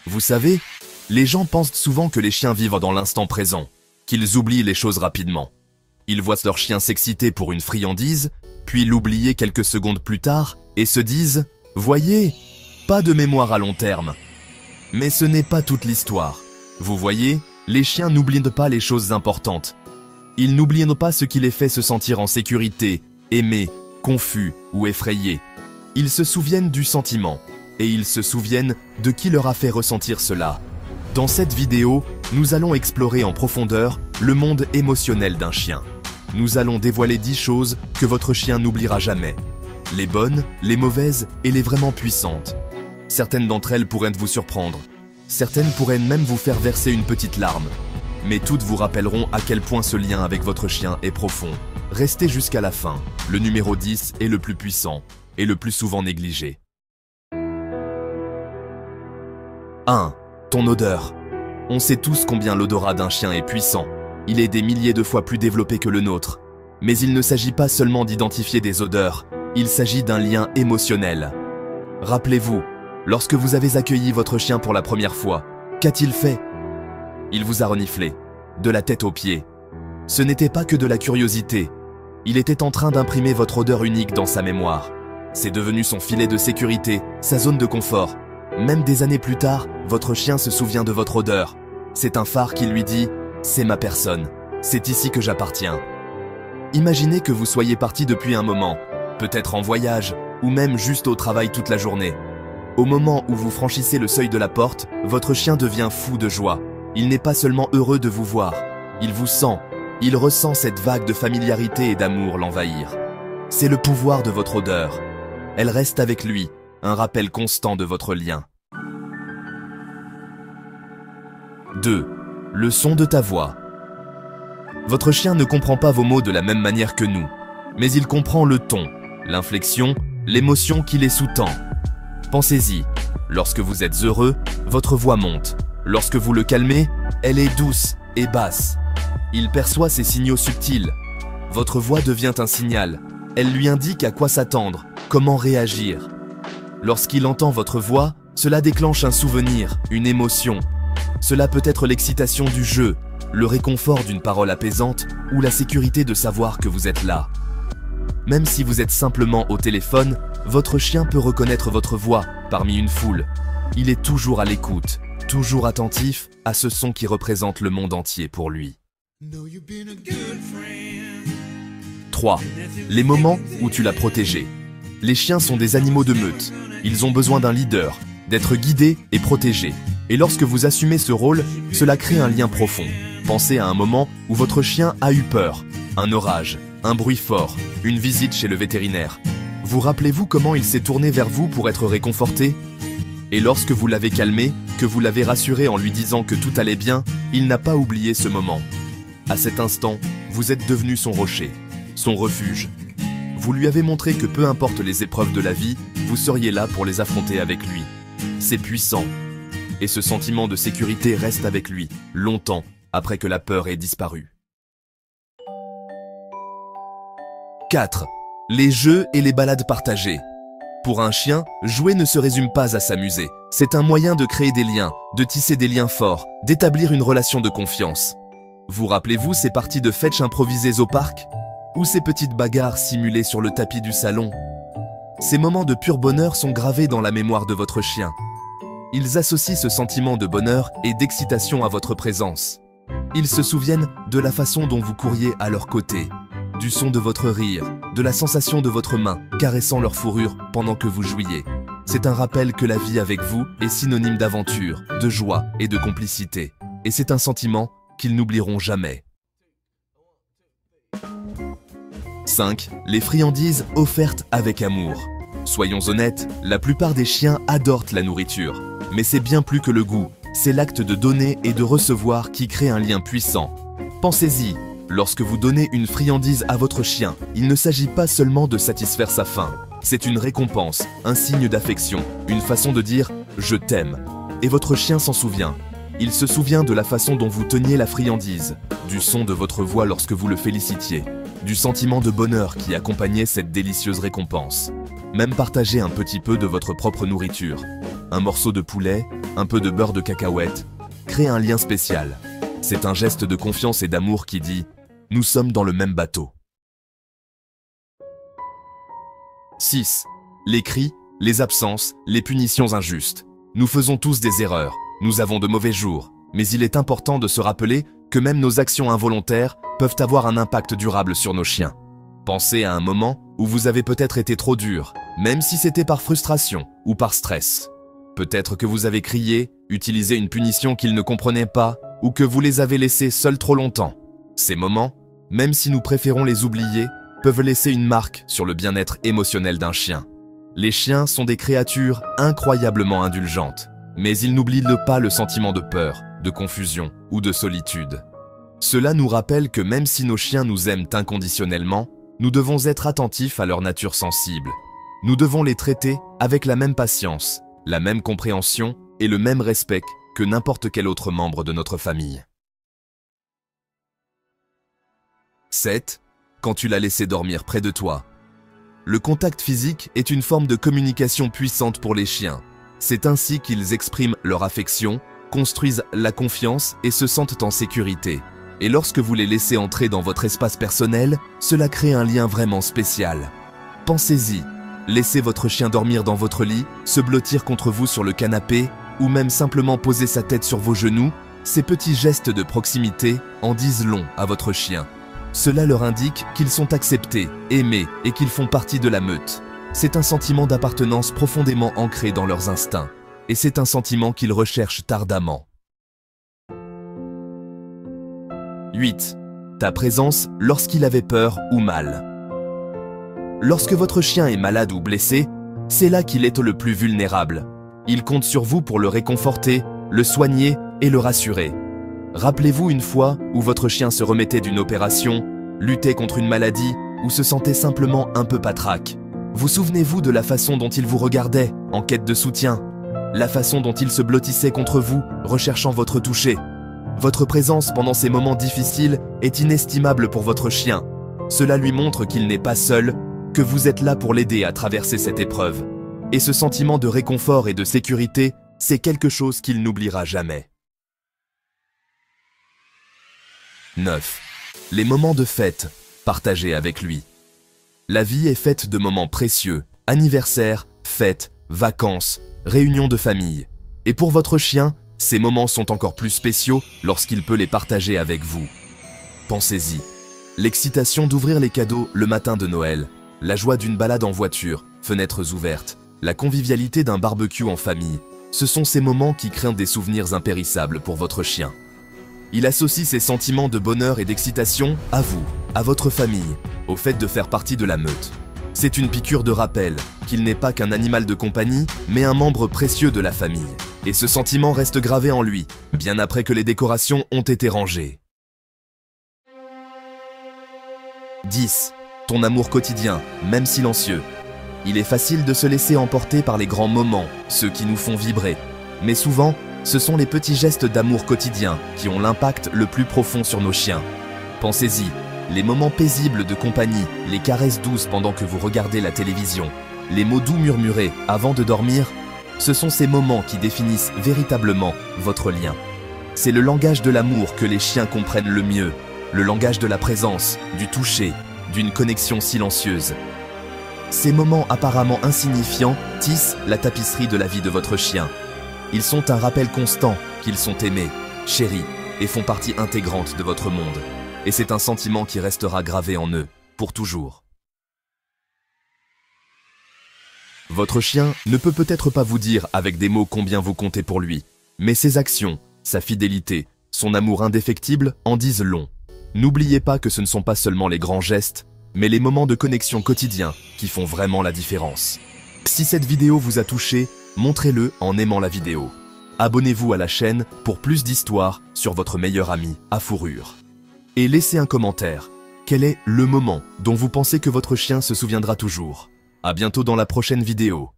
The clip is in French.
Vous savez, les gens pensent souvent que les chiens vivent dans l'instant présent, qu'ils oublient les choses rapidement. Ils voient leur chien s'exciter pour une friandise, puis l'oublier quelques secondes plus tard et se disent « Voyez, pas de mémoire à long terme ». Mais ce n'est pas toute l'histoire. Vous voyez, les chiens n'oublient pas les choses importantes. Ils n'oublient pas ce qui les fait se sentir en sécurité, aimés, confus ou effrayés. Ils se souviennent du sentiment, et ils se souviennent de qui leur a fait ressentir cela. Dans cette vidéo, nous allons explorer en profondeur le monde émotionnel d'un chien. Nous allons dévoiler 10 choses que votre chien n'oubliera jamais. Les bonnes, les mauvaises et les vraiment puissantes. Certaines d'entre elles pourraient vous surprendre. Certaines pourraient même vous faire verser une petite larme. Mais toutes vous rappelleront à quel point ce lien avec votre chien est profond. Restez jusqu'à la fin. Le numéro 10 est le plus puissant et le plus souvent négligé. 1. Ton odeur. On sait tous combien l'odorat d'un chien est puissant. Il est des milliers de fois plus développé que le nôtre. Mais il ne s'agit pas seulement d'identifier des odeurs, il s'agit d'un lien émotionnel. Rappelez-vous, lorsque vous avez accueilli votre chien pour la première fois, qu'a-t-il fait? Il vous a reniflé, de la tête aux pieds. Ce n'était pas que de la curiosité. Il était en train d'imprimer votre odeur unique dans sa mémoire. C'est devenu son filet de sécurité, sa zone de confort. Même des années plus tard, votre chien se souvient de votre odeur. C'est un phare qui lui dit « C'est ma personne, c'est ici que j'appartiens ». Imaginez que vous soyez parti depuis un moment, peut-être en voyage, ou même juste au travail toute la journée. Au moment où vous franchissez le seuil de la porte, votre chien devient fou de joie. Il n'est pas seulement heureux de vous voir, il vous sent, il ressent cette vague de familiarité et d'amour l'envahir. C'est le pouvoir de votre odeur. Elle reste avec lui, un rappel constant de votre lien. 2. Le son de ta voix. Votre chien ne comprend pas vos mots de la même manière que nous, mais il comprend le ton, l'inflexion, l'émotion qui les sous-tend. Pensez-y, lorsque vous êtes heureux, votre voix monte. Lorsque vous le calmez, elle est douce et basse. Il perçoit ces signaux subtils. Votre voix devient un signal. Elle lui indique à quoi s'attendre, comment réagir. Lorsqu'il entend votre voix, cela déclenche un souvenir, une émotion. Cela peut être l'excitation du jeu, le réconfort d'une parole apaisante ou la sécurité de savoir que vous êtes là. Même si vous êtes simplement au téléphone, votre chien peut reconnaître votre voix parmi une foule. Il est toujours à l'écoute, toujours attentif à ce son qui représente le monde entier pour lui. 3. Les moments où tu l'as protégé. Les chiens sont des animaux de meute. Ils ont besoin d'un leader, d'être guidés et protégés. Et lorsque vous assumez ce rôle, cela crée un lien profond. Pensez à un moment où votre chien a eu peur, un orage, un bruit fort, une visite chez le vétérinaire. Vous rappelez-vous comment il s'est tourné vers vous pour être réconforté? Et lorsque vous l'avez calmé, que vous l'avez rassuré en lui disant que tout allait bien, il n'a pas oublié ce moment. À cet instant, vous êtes devenu son rocher, son refuge. Vous lui avez montré que peu importe les épreuves de la vie, vous seriez là pour les affronter avec lui. C'est puissant. Et ce sentiment de sécurité reste avec lui, longtemps après que la peur ait disparu. 4. Les jeux et les balades partagées. Pour un chien, jouer ne se résume pas à s'amuser. C'est un moyen de créer des liens, de tisser des liens forts, d'établir une relation de confiance. Vous rappelez-vous ces parties de fetch improvisées au parc? Ou ces petites bagarres simulées sur le tapis du salon? Ces moments de pur bonheur sont gravés dans la mémoire de votre chien. Ils associent ce sentiment de bonheur et d'excitation à votre présence. Ils se souviennent de la façon dont vous couriez à leur côté, du son de votre rire, de la sensation de votre main caressant leur fourrure pendant que vous jouiez. C'est un rappel que la vie avec vous est synonyme d'aventure, de joie et de complicité. Et c'est un sentiment qu'ils n'oublieront jamais. 5. Les friandises offertes avec amour. Soyons honnêtes, la plupart des chiens adorent la nourriture. Mais c'est bien plus que le goût, c'est l'acte de donner et de recevoir qui crée un lien puissant. Pensez-y, lorsque vous donnez une friandise à votre chien, il ne s'agit pas seulement de satisfaire sa faim. C'est une récompense, un signe d'affection, une façon de dire « je t'aime ». Et votre chien s'en souvient. Il se souvient de la façon dont vous teniez la friandise, du son de votre voix lorsque vous le félicitiez, du sentiment de bonheur qui accompagnait cette délicieuse récompense. Même partager un petit peu de votre propre nourriture, un morceau de poulet, un peu de beurre de cacahuète, crée un lien spécial. C'est un geste de confiance et d'amour qui dit « Nous sommes dans le même bateau ». 6. Les cris, les absences, les punitions injustes. Nous faisons tous des erreurs, nous avons de mauvais jours, mais il est important de se rappeler que même nos actions involontaires peuvent avoir un impact durable sur nos chiens. Pensez à un moment où vous avez peut-être été trop dur, même si c'était par frustration ou par stress. Peut-être que vous avez crié, utilisé une punition qu'ils ne comprenaient pas, ou que vous les avez laissés seuls trop longtemps. Ces moments, même si nous préférons les oublier, peuvent laisser une marque sur le bien-être émotionnel d'un chien. Les chiens sont des créatures incroyablement indulgentes, mais ils n'oublient pas le sentiment de peur, de confusion ou de solitude. Cela nous rappelle que même si nos chiens nous aiment inconditionnellement, nous devons être attentifs à leur nature sensible. Nous devons les traiter avec la même patience, la même compréhension et le même respect que n'importe quel autre membre de notre famille. 7. Quand tu l'as laissé dormir près de toi. Le contact physique est une forme de communication puissante pour les chiens. C'est ainsi qu'ils expriment leur affection, construisent la confiance et se sentent en sécurité. Et lorsque vous les laissez entrer dans votre espace personnel, cela crée un lien vraiment spécial. Pensez-y, laissez votre chien dormir dans votre lit, se blottir contre vous sur le canapé, ou même simplement poser sa tête sur vos genoux, ces petits gestes de proximité en disent long à votre chien. Cela leur indique qu'ils sont acceptés, aimés et qu'ils font partie de la meute. C'est un sentiment d'appartenance profondément ancré dans leurs instincts, et c'est un sentiment qu'ils recherchent ardemment. 8. Ta présence lorsqu'il avait peur ou mal. Lorsque votre chien est malade ou blessé, c'est là qu'il est le plus vulnérable. Il compte sur vous pour le réconforter, le soigner et le rassurer. Rappelez-vous une fois où votre chien se remettait d'une opération, luttait contre une maladie ou se sentait simplement un peu patraque. Vous souvenez-vous de la façon dont il vous regardait, en quête de soutien, la façon dont il se blottissait contre vous, recherchant votre toucher. Votre présence pendant ces moments difficiles est inestimable pour votre chien. Cela lui montre qu'il n'est pas seul, que vous êtes là pour l'aider à traverser cette épreuve. Et ce sentiment de réconfort et de sécurité, c'est quelque chose qu'il n'oubliera jamais. 9. Les moments de fête, partagés avec lui. La vie est faite de moments précieux, anniversaires, fêtes, vacances, réunions de famille. Et pour votre chien, ces moments sont encore plus spéciaux lorsqu'il peut les partager avec vous. Pensez-y. L'excitation d'ouvrir les cadeaux le matin de Noël, la joie d'une balade en voiture, fenêtres ouvertes, la convivialité d'un barbecue en famille, ce sont ces moments qui créent des souvenirs impérissables pour votre chien. Il associe ces sentiments de bonheur et d'excitation à vous, à votre famille, au fait de faire partie de la meute. C'est une piqûre de rappel qu'il n'est pas qu'un animal de compagnie, mais un membre précieux de la famille. Et ce sentiment reste gravé en lui, bien après que les décorations ont été rangées. 10. Ton amour quotidien, même silencieux. Il est facile de se laisser emporter par les grands moments, ceux qui nous font vibrer. Mais souvent, ce sont les petits gestes d'amour quotidien qui ont l'impact le plus profond sur nos chiens. Pensez-y, les moments paisibles de compagnie, les caresses douces pendant que vous regardez la télévision, les mots doux murmurés avant de dormir, ce sont ces moments qui définissent véritablement votre lien. C'est le langage de l'amour que les chiens comprennent le mieux, le langage de la présence, du toucher, d'une connexion silencieuse. Ces moments apparemment insignifiants tissent la tapisserie de la vie de votre chien. Ils sont un rappel constant qu'ils sont aimés, chéris et font partie intégrante de votre monde. Et c'est un sentiment qui restera gravé en eux, pour toujours. Votre chien ne peut peut-être pas vous dire avec des mots combien vous comptez pour lui, mais ses actions, sa fidélité, son amour indéfectible en disent long. N'oubliez pas que ce ne sont pas seulement les grands gestes, mais les moments de connexion quotidiens qui font vraiment la différence. Si cette vidéo vous a touché, montrez-le en aimant la vidéo. Abonnez-vous à la chaîne pour plus d'histoires sur votre meilleur ami à fourrure. Et laissez un commentaire. Quel est le moment dont vous pensez que votre chien se souviendra toujours ? À bientôt dans la prochaine vidéo.